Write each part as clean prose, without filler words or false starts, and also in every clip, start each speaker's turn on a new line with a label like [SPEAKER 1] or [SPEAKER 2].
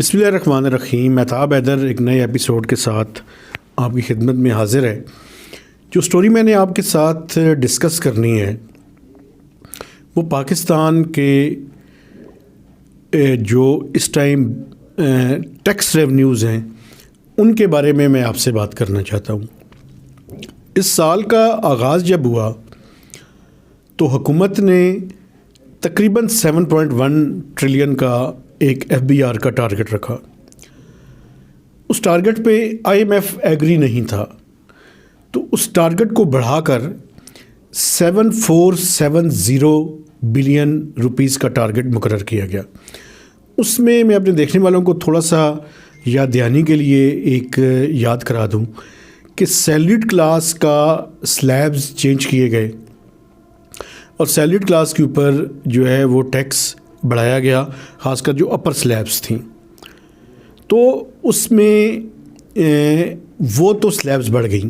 [SPEAKER 1] بسم اللہ الرحمن الرحیم۔ مہتاب حیدر ایک نئے ایپیسوڈ کے ساتھ آپ کی خدمت میں حاضر ہے۔ جو سٹوری میں نے آپ کے ساتھ ڈسکس کرنی ہے وہ پاکستان کے جو اس ٹائم ٹیکس ریونیوز ہیں ان کے بارے میں آپ سے بات کرنا چاہتا ہوں۔ اس سال کا آغاز جب ہوا تو حکومت نے تقریباً 7.1 ٹریلین کا ایک ایف بی آر کا ٹارگٹ رکھا۔ اس ٹارگٹ پہ آئی ایم ایف ایگری نہیں تھا، تو اس ٹارگٹ کو بڑھا کر 7470 بلین روپیز کا ٹارگٹ مقرر کیا گیا۔ اس میں اپنے دیکھنے والوں کو تھوڑا سا یاد دہانی کے لیے ایک یاد کرا دوں کہ سیلریڈ کلاس کا سلیبز چینج کیے گئے اور سیلریڈ کلاس کے اوپر جو ہے وہ ٹیکس بڑھایا گیا، خاص کر جو اپر سلیبز تھیں۔ تو اس میں وہ تو سلیبز بڑھ گئیں۔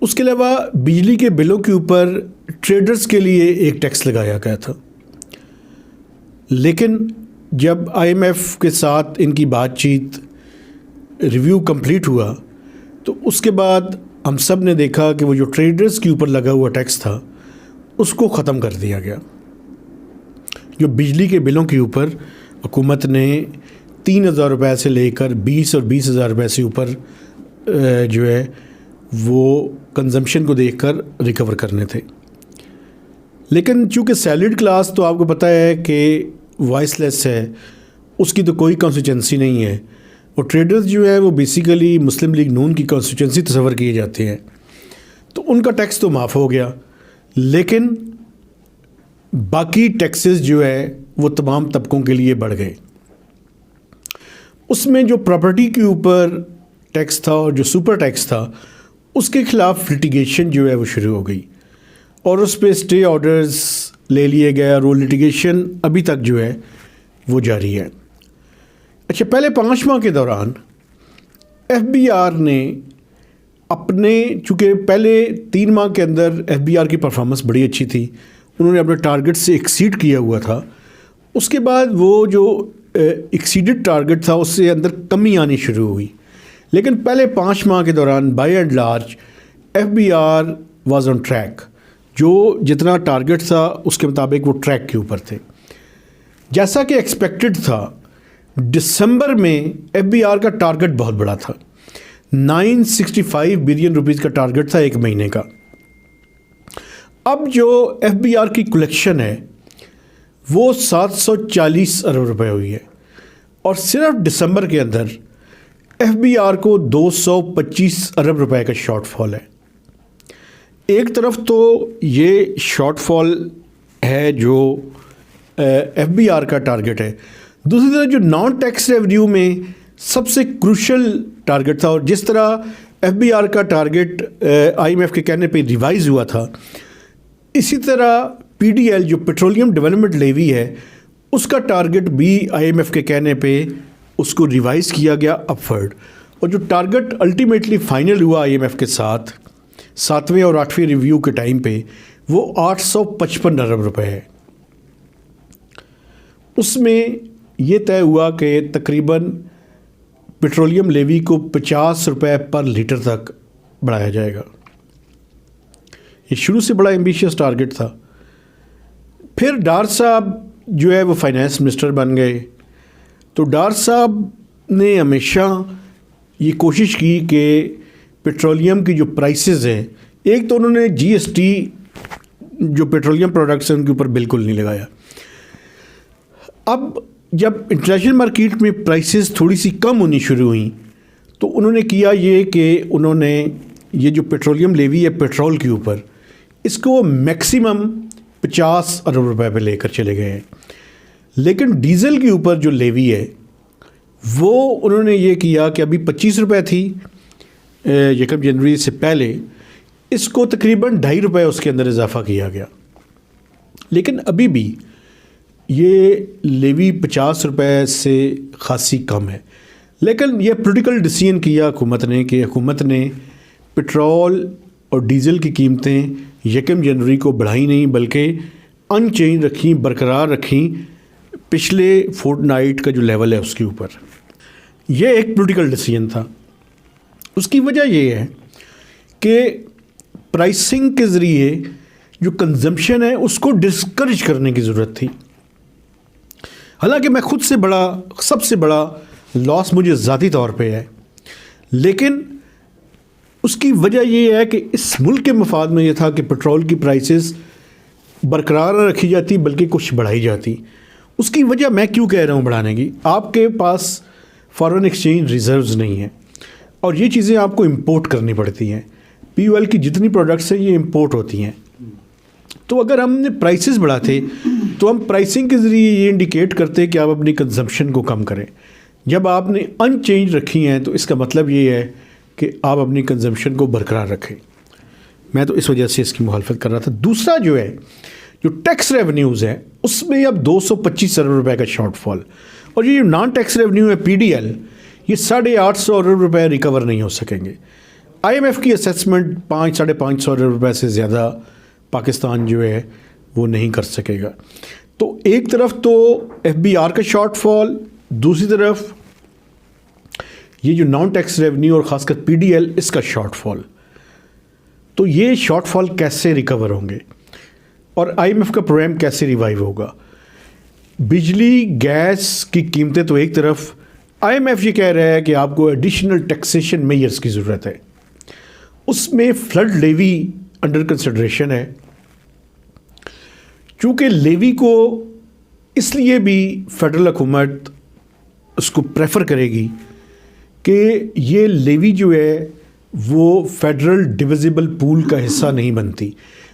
[SPEAKER 1] اس کے علاوہ بجلی کے بلوں کے اوپر ٹریڈرز کے لیے ایک ٹیکس لگایا گیا تھا، لیکن جب آئی ایم ایف کے ساتھ ان کی بات چیت ریویو کمپلیٹ ہوا تو اس کے بعد ہم سب نے دیکھا کہ وہ جو ٹریڈرز کے اوپر لگا ہوا ٹیکس تھا اس کو ختم کر دیا گیا۔ جو بجلی کے بلوں کے اوپر حکومت نے 3,000 روپے سے لے کر 20 اور 20,000 روپے سے اوپر جو ہے وہ کنزمپشن کو دیکھ کر ریکور کرنے تھے، لیکن چونکہ سیلریڈ کلاس تو آپ کو پتہ ہے کہ وائس لیس ہے، اس کی تو کوئی کانسٹیچوئنسی نہیں ہے، اور ٹریڈرز جو ہے وہ بیسیکلی مسلم لیگ نون کی کانسٹیچوئنسی تصور کیے جاتے ہیں، تو ان کا ٹیکس تو معاف ہو گیا، لیکن باقی ٹیکسز جو ہے وہ تمام طبقوں کے لیے بڑھ گئے۔ اس میں جو پراپرٹی کے اوپر ٹیکس تھا اور جو سپر ٹیکس تھا اس کے خلاف لٹیگیشن جو ہے وہ شروع ہو گئی، اور اس پہ اسٹے آرڈرز لے لیے گئے، اور وہ لٹیگیشن ابھی تک جو ہے وہ جاری ہے۔ اچھا، پہلے 5 ماہ کے دوران ایف بی آر نے اپنے، چونکہ پہلے 3 ماہ کے اندر ایف بی آر کی پرفارمنس بڑی اچھی تھی، انہوں نے اپنے ٹارگٹ سے ایکسیڈ کیا ہوا تھا، اس کے بعد وہ جو ایکسیڈڈ ٹارگٹ تھا اس سے اندر کمی آنی شروع ہوئی، لیکن پہلے 5 ماہ کے دوران by and large FBR was on واز آن ٹریک، جو جتنا ٹارگٹ تھا اس کے مطابق وہ ٹریک کے اوپر تھے۔ جیسا کہ ایکسپیکٹڈ تھا، دسمبر میں ایف بی آر کا ٹارگٹ بہت بڑا تھا، 965 بلین روپیز کا ٹارگٹ تھا ایک مہینے کا۔ اب جو ایف بی آر کی کلیکشن ہے وہ 740 ارب روپے ہوئی ہے، اور صرف دسمبر کے اندر ایف بی آر کو 225 ارب روپے کا شارٹ فال ہے۔ ایک طرف تو یہ شارٹ فال ہے جو ایف بی آر کا ٹارگٹ ہے، دوسری طرف جو نان ٹیکس ریونیو میں سب سے کروشل ٹارگٹ تھا، اور جس طرح ایف بی آر کا ٹارگٹ آئی ایم ایف کے کہنے پہ ریوائز ہوا تھا، اسی طرح پی ڈی ایل جو پیٹرولیم ڈیولپمنٹ لیوی ہے اس کا ٹارگٹ بھی آئی ایم ایف کے کہنے پہ اس کو ریوائز کیا گیا اپورڈ، اور جو ٹارگٹ الٹیمیٹلی فائنل ہوا آئی ایم ایف کے ساتھ 7ویں اور 8ویں ریویو کے ٹائم پہ وہ 855 ارب روپے ہے۔ اس میں یہ طے ہوا کہ تقریباً پیٹرولیم لیوی کو 50 روپے پر لیٹر تک بڑھایا جائے گا۔ یہ شروع سے بڑا ایمبیشیس ٹارگٹ تھا۔ پھر ڈار صاحب جو ہے وہ فائنانس منسٹر بن گئے، تو ڈار صاحب نے ہمیشہ یہ کوشش کی کہ پیٹرولیم کی جو پرائسز ہیں، ایک تو انہوں نے جی ایس ٹی جو پیٹرولیم پروڈکٹس ہیں ان کے اوپر بالکل نہیں لگایا۔ اب جب انٹرنیشنل مارکیٹ میں پرائسز تھوڑی سی کم ہونی شروع ہوئیں تو انہوں نے کیا یہ کہ انہوں نے یہ جو پیٹرولیم لیوی ہے پیٹرول کے اوپر، اس کو میکسیمم 50 ارب روپے پہ لے کر چلے گئے ہیں، لیکن ڈیزل کے اوپر جو لیوی ہے وہ انہوں نے یہ کیا کہ ابھی 25 روپے تھی 1 جنوری سے پہلے، اس کو تقریباً 2.5 روپے اس کے اندر اضافہ کیا گیا، لیکن ابھی بھی یہ لیوی 50 روپے سے خاصی کم ہے۔ لیکن یہ پولیٹیکل ڈیسیژن کیا حکومت نے کہ حکومت نے پٹرول اور ڈیزل کی قیمتیں 1 جنوری کو بڑھائی نہیں بلکہ ان چینج رکھیں، برقرار رکھیں پچھلے فورٹ نائٹ کا جو لیول ہے اس کے اوپر۔ یہ ایک پولیٹیکل ڈیسیجن تھا. اس کی وجہ یہ ہے کہ پرائسنگ کے ذریعے جو کنزمپشن ہے اس کو ڈسکریج کرنے کی ضرورت تھی. حالانکہ میں خود سے سب سے بڑا لاس مجھے ذاتی طور پہ ہے، لیکن اس کی وجہ یہ ہے کہ اس ملک کے مفاد میں یہ تھا کہ پٹرول کی پرائسز برقرار نہ رکھی جاتی بلکہ کچھ بڑھائی جاتی. اس کی وجہ میں کیوں کہہ رہا ہوں بڑھانے کی، آپ کے پاس فارن ایکسچینج ریزروز نہیں ہیں اور یہ چیزیں آپ کو امپورٹ کرنی پڑتی ہیں. پی او ایل کی جتنی پروڈکٹس ہیں یہ امپورٹ ہوتی ہیں. تو اگر ہم نے پرائسز بڑھاتے تو ہم پرائسنگ کے ذریعے یہ انڈیکیٹ کرتے کہ آپ اپنی کنزمپشن کو کم کریں. جب آپ نے ان چینج رکھی ہیں تو اس کا مطلب یہ ہے کہ آپ اپنی کنزمپشن کو برقرار رکھیں. میں تو اس وجہ سے اس کی مخالفت کر رہا تھا. دوسرا جو ٹیکس ریونیوز ہیں اس میں اب 225 ارب روپے کا شارٹ فال، اور یہ جو نان ٹیکس ریونیو ہے پی ڈی ایل، یہ 850 ارب روپے ریکور نہیں ہو سکیں گے. آئی ایم ایف کی اسیسمنٹ 500-550 ارب روپے سے زیادہ پاکستان جو ہے وہ نہیں کر سکے گا. تو ایک طرف تو ایف بی آر کا شارٹ فال، دوسری طرف یہ جو نان ٹیکس ریونیو اور خاص کر پی ڈی ایل اس کا شارٹ فال. تو یہ شارٹ فال کیسے ریکور ہوں گے اور آئی ایم ایف کا پروگرام کیسے ریوائیو ہوگا؟ بجلی گیس کی قیمتیں تو ایک طرف، آئی ایم ایف یہ کہہ رہا ہے کہ آپ کو ایڈیشنل ٹیکسیشن میئرز کی ضرورت ہے. اس میں فلڈ لیوی انڈر کنسیڈریشن ہے. چونکہ لیوی کو اس لیے بھی فیڈرل حکومت اس کو پریفر کرے گی کہ یہ لیوی جو ہے وہ فیڈرل ڈویزیبل پول کا حصہ نہیں بنتی،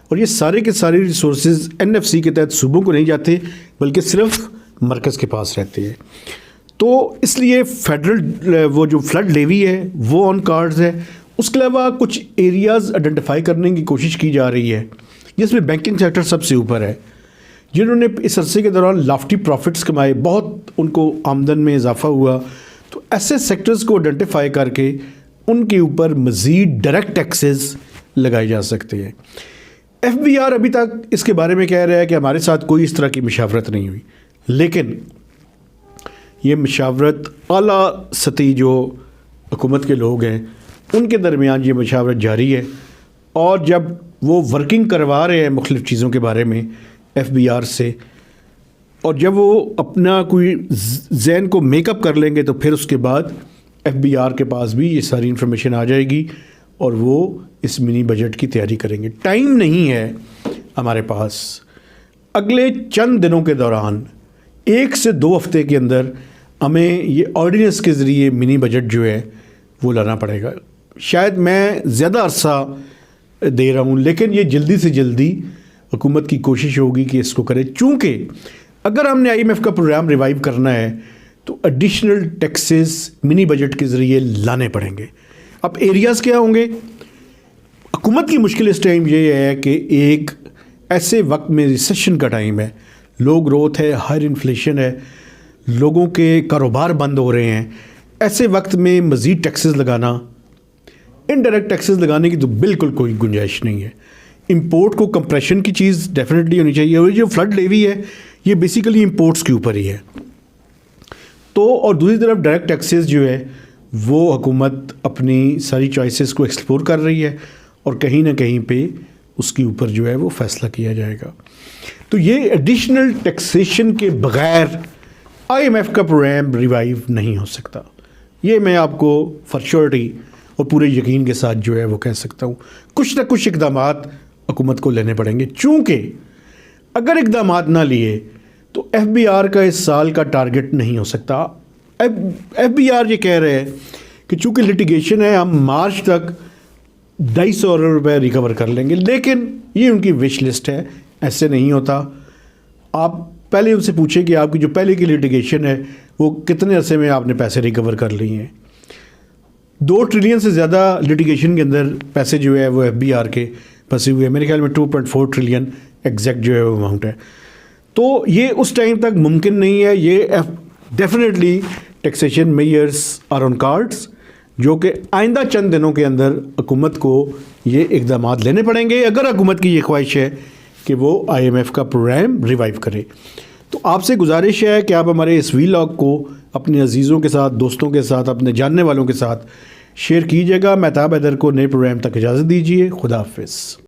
[SPEAKER 1] اور یہ سارے کے سارے ریسورسز این ایف سی کے تحت صوبوں کو نہیں جاتے بلکہ صرف مرکز کے پاس رہتے ہیں. تو اس لیے فیڈرل وہ جو فلڈ لیوی ہے وہ آن کارڈز ہے. اس کے علاوہ کچھ ایریاز آئیڈینٹیفائی کرنے کی کوشش کی جا رہی ہے جس میں بینکنگ سیکٹر سب سے اوپر ہے، جنہوں نے اس عرصے کے دوران لافٹی پروفٹس کمائے، بہت ان کو آمدن میں اضافہ ہوا. تو ایسے سیکٹرز کو آئیڈینٹیفائی کر کے ان کے اوپر مزید ڈائریکٹ ٹیکسز لگائے جا سکتے ہیں. ایف بی آر ابھی تک اس کے بارے میں کہہ رہا ہے کہ ہمارے ساتھ کوئی اس طرح کی مشاورت نہیں ہوئی، لیکن یہ مشاورت اعلیٰ سطحی جو حکومت کے لوگ ہیں ان کے درمیان یہ مشاورت جاری ہے. اور جب وہ ورکنگ کروا رہے ہیں مختلف چیزوں کے بارے میں ایف بی آر سے، اور جب وہ اپنا کوئی ذہن کو میک اپ کر لیں گے تو پھر اس کے بعد ایف بی آر کے پاس بھی یہ ساری انفارمیشن آ جائے گی اور وہ اس منی بجٹ کی تیاری کریں گے. ٹائم نہیں ہے ہمارے پاس. اگلے چند دنوں کے دوران 1 سے 2 ہفتے کے اندر ہمیں یہ آرڈیننس کے ذریعے منی بجٹ جو ہے وہ لانا پڑے گا. شاید میں زیادہ عرصہ دے رہا ہوں، لیکن یہ جلدی سے جلدی حکومت کی کوشش ہوگی کہ اس کو کرے. چونکہ اگر ہم نے آئی ایم ایف کا پروگرام ریوائیو کرنا ہے تو ایڈیشنل ٹیکسز منی بجٹ کے ذریعے لانے پڑیں گے. اب ایریاز کیا ہوں گے؟ حکومت کی مشکل اس ٹائم یہ ہے کہ ایک ایسے وقت میں ریسیشن کا ٹائم ہے، لو گروتھ ہے، ہائر انفلیشن ہے، لوگوں کے کاروبار بند ہو رہے ہیں. ایسے وقت میں مزید ٹیکسز لگانا، انڈائریکٹ ٹیکسز لگانے کی تو بالکل کوئی گنجائش نہیں ہے. امپورٹ کو کمپریشن کی چیز ڈیفینیٹلی ہونی چاہیے، اور جو فلڈ لیوی ہے یہ بیسیکلی امپورٹس کے اوپر ہی ہے. تو اور دوسری طرف ڈائریکٹ ٹیکسز جو ہے وہ حکومت اپنی ساری چوائسیز کو ایکسپلور کر رہی ہے اور کہیں نہ کہیں پہ اس کے اوپر جو ہے وہ فیصلہ کیا جائے گا. تو یہ ایڈیشنل ٹیکسیشن کے بغیر آئی ایم ایف کا پروگرام ریوائیو نہیں ہو سکتا. یہ میں آپ کو فار شیورٹی اور پورے یقین کے ساتھ جو ہے وہ کہہ سکتا ہوں. کچھ نہ کچھ اقدامات حکومت کو لینے پڑیں گے، چونکہ اگر اقدامات نہ لیے تو ایف بی آر کا اس سال کا ٹارگٹ نہیں ہو سکتا. ایف بی آر یہ کہہ رہے ہیں کہ چونکہ لٹیگیشن ہے ہم مارچ تک 250 ارب روپے ریکور کر لیں گے، لیکن یہ ان کی وش لسٹ ہے، ایسے نہیں ہوتا. آپ پہلے ان سے پوچھیں کہ آپ کی جو پہلے کی لٹیگیشن ہے وہ کتنے عرصے میں آپ نے پیسے ریکور کر لی ہیں. 2 ٹریلین سے زیادہ لٹیگیشن کے اندر پیسے جو ہے وہ ایف بی آر کے پھنسے ہوئے ہیں. میرے خیال میں 2.4 ٹریلین ایگزیکٹ جو ہے وہ اماؤنٹ ہے. تو یہ اس ٹائم تک ممکن نہیں ہے. یہ definitely taxation measures are on cards, جو کہ آئندہ چند دنوں کے اندر حکومت کو یہ اقدامات لینے پڑیں گے اگر حکومت کی یہ خواہش ہے کہ وہ آئی ایم ایف کا پروگرام ریوائیو کرے. تو آپ سے گزارش ہے کہ آپ ہمارے اس ویلاگ کو اپنے عزیزوں کے ساتھ، دوستوں کے ساتھ، اپنے جاننے والوں کے ساتھ شیئر کیجیے گا۔ مہتاب حیدر کو نئے پروگرام تک اجازت دیجیے۔ خدا حافظ۔